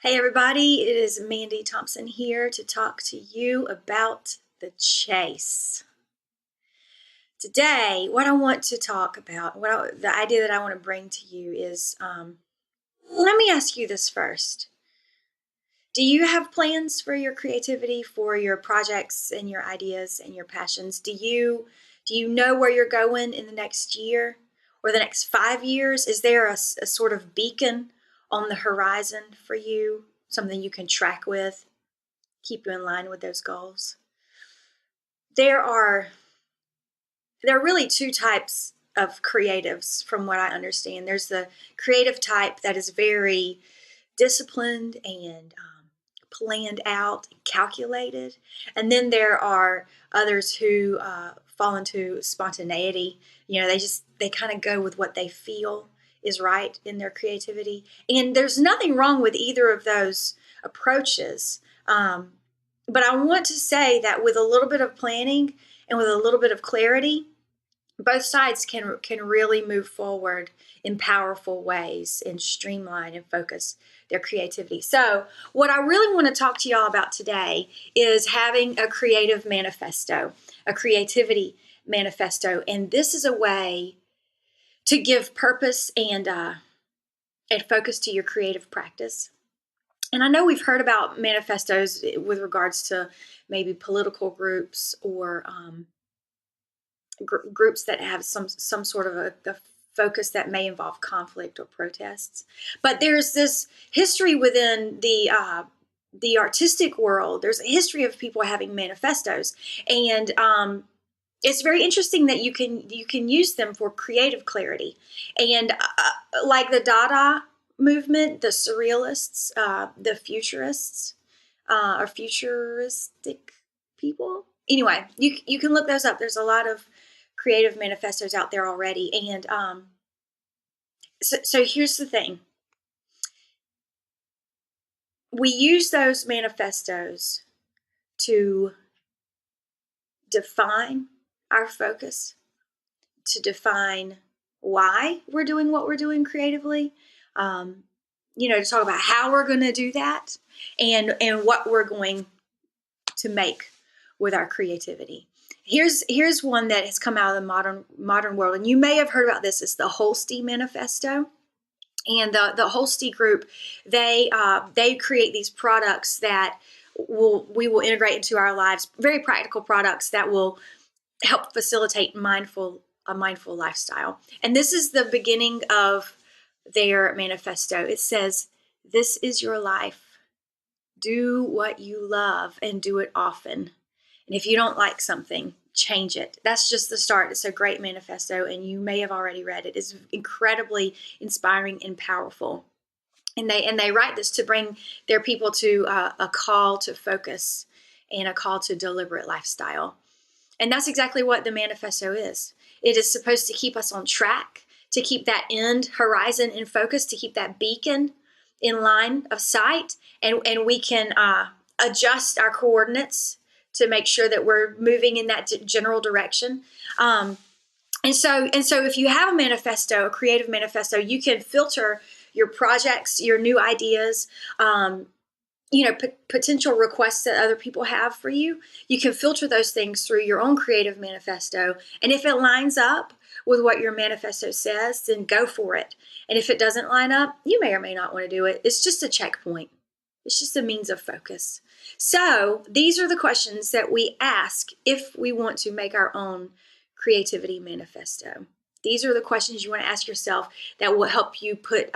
Hey everybody, it is Mandy Thompson here to talk to you about the chase. Today, what I want to talk about, the idea that I want to bring to you is, let me ask you this first. Do you have plans for your creativity, for your projects and your ideas and your passions? Do you know where you're going in the next year or the next 5 years? Is there a sort of beacon on the horizon for you, something you can track with, keep you in line with those goals? There are really two types of creatives from what I understand. There's the creative type that is very disciplined and planned out, calculated. And then there are others who fall into spontaneity. They kind of go with what they feel is right in their creativity. And there's nothing wrong with either of those approaches. But I want to say that with a little bit of planning and with a little bit of clarity, both sides can really move forward in powerful ways and streamline and focus their creativity. So what I really want to talk to y'all about today is having a creative manifesto, a creativity manifesto. And this is a way to give purpose and focus to your creative practice. And I know we've heard about manifestos with regards to maybe political groups or groups that have some sort of a focus that may involve conflict or protests. But there's this history within the artistic world. There's a history of people having manifestos, and it's very interesting that you can use them for creative clarity. And like the Dada movement, the surrealists, the futurists, or futuristic people. Anyway, you can look those up. There's a lot of creative manifestos out there already. And so here's the thing. We use those manifestos to define our focus, to define why we're doing what we're doing creatively, to talk about how we're going to do that and what we're going to make with our creativity. Here's one that has come out of the modern world, and you may have heard about this. It's the Holsti Manifesto, and the Holsti group, they create these products that we will integrate into our lives, very practical products that will help facilitate a mindful lifestyle. And this is the beginning of their manifesto. It says, "This is your life. Do what you love and do it often. And if you don't like something, change it." That's just the start. It's a great manifesto, and you may have already read it. It's incredibly inspiring and powerful. And they write this to bring their people to a call to focus and a call to deliberate lifestyle. And that's exactly what the manifesto is. It is supposed to keep us on track, to keep that end horizon in focus, to keep that beacon in line of sight, and we can adjust our coordinates to make sure that we're moving in that general direction. And so if you have a manifesto, a creative manifesto, you can filter your projects, your new ideas, potential requests that other people have for you. You can filter those things through your own creative manifesto. And if it lines up with what your manifesto says, then go for it. And if it doesn't line up, you may or may not want to do it. It's just a checkpoint. It's just a means of focus. So these are the questions that we ask if we want to make our own creativity manifesto. These are the questions you want to ask yourself that will help you put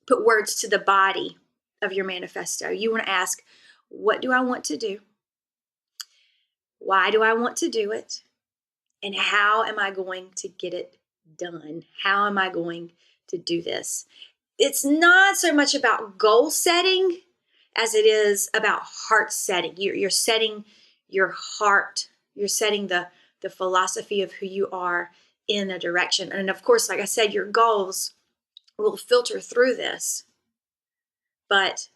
words to the body of your manifesto. You want to ask, what do I want to do? Why do I want to do it? And how am I going to get it done? How am I going to do this? It's not so much about goal setting as it is about heart setting. You're setting your heart. You're setting the philosophy of who you are in a direction. And of course, like I said, your goals will filter through this. But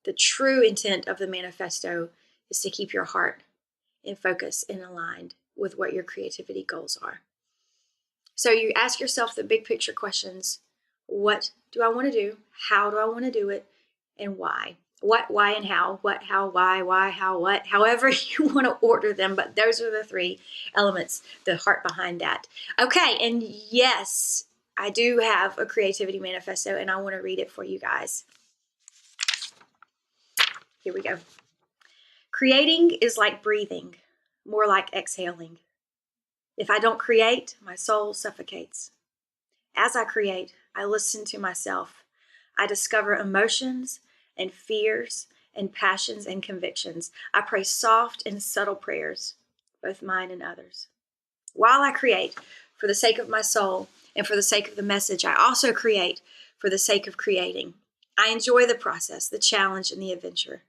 the true intent of the manifesto is to keep your heart in focus and aligned with what your creativity goals are. So you ask yourself the big picture questions. What do I want to do? How do I want to do it? and why. What, why, and how. What, how, why, how, what. However you want to order them, but those are the three elements, the heart behind that. Okay, and yes, I do have a creativity manifesto, and I want to read it for you guys. Here we go. Creating is like breathing, more like exhaling. If I don't create, my soul suffocates. As I create, I listen to myself. I discover emotions and fears and passions and convictions. I pray soft and subtle prayers, both mine and others. While I create for the sake of my soul and for the sake of the message, I also create for the sake of creating. I enjoy the process, the challenge, and the adventure.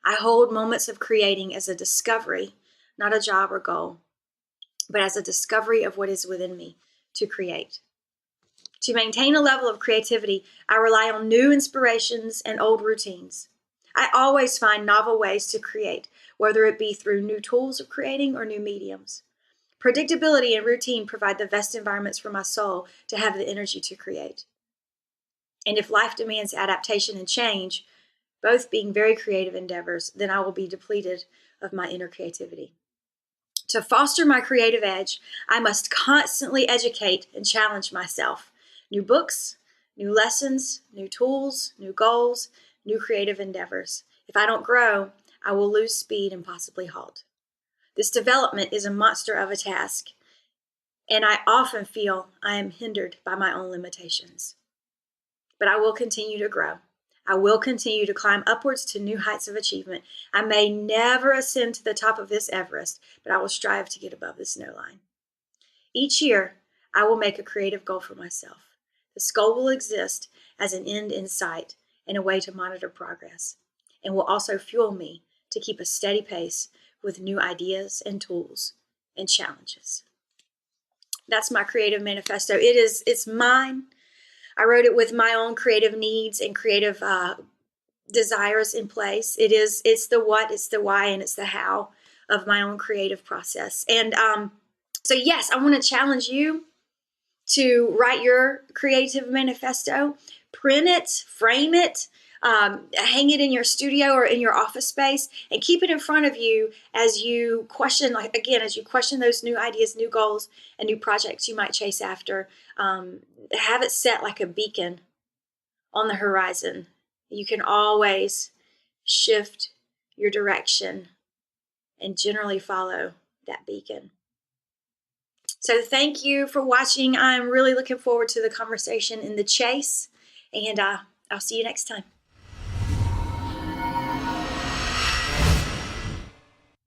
I hold moments of creating as a discovery, not a job or goal, but as a discovery of what is within me to create. To maintain a level of creativity, I rely on new inspirations and old routines. I always find novel ways to create, whether it be through new tools of creating or new mediums. Predictability and routine provide the best environments for my soul to have the energy to create. And if life demands adaptation and change, both being very creative endeavors, then I will be depleted of my inner creativity. To foster my creative edge, I must constantly educate and challenge myself. New books, new lessons, new tools, new goals, new creative endeavors. If I don't grow, I will lose speed and possibly halt. This development is a monster of a task, and I often feel I am hindered by my own limitations. But I will continue to grow. I will continue to climb upwards to new heights of achievement. I may never ascend to the top of this Everest, but I will strive to get above the snow line. Each year, I will make a creative goal for myself. This goal will exist as an end in sight and a way to monitor progress, and will also fuel me to keep a steady pace with new ideas and tools and challenges. That's my creative manifesto. It's mine. I wrote it with my own creative needs and creative desires in place. It's the what, it's the why, and it's the how of my own creative process. And so yes, I want to challenge you to write your creative manifesto, print it, frame it, hang it in your studio or in your office space, and keep it in front of you as you question, as you question those new ideas, new goals, and new projects you might chase after. Have it set like a beacon on the horizon. You can always shift your direction and generally follow that beacon. So thank you for watching. I'm really looking forward to the conversation in the chase, and I'll see you next time.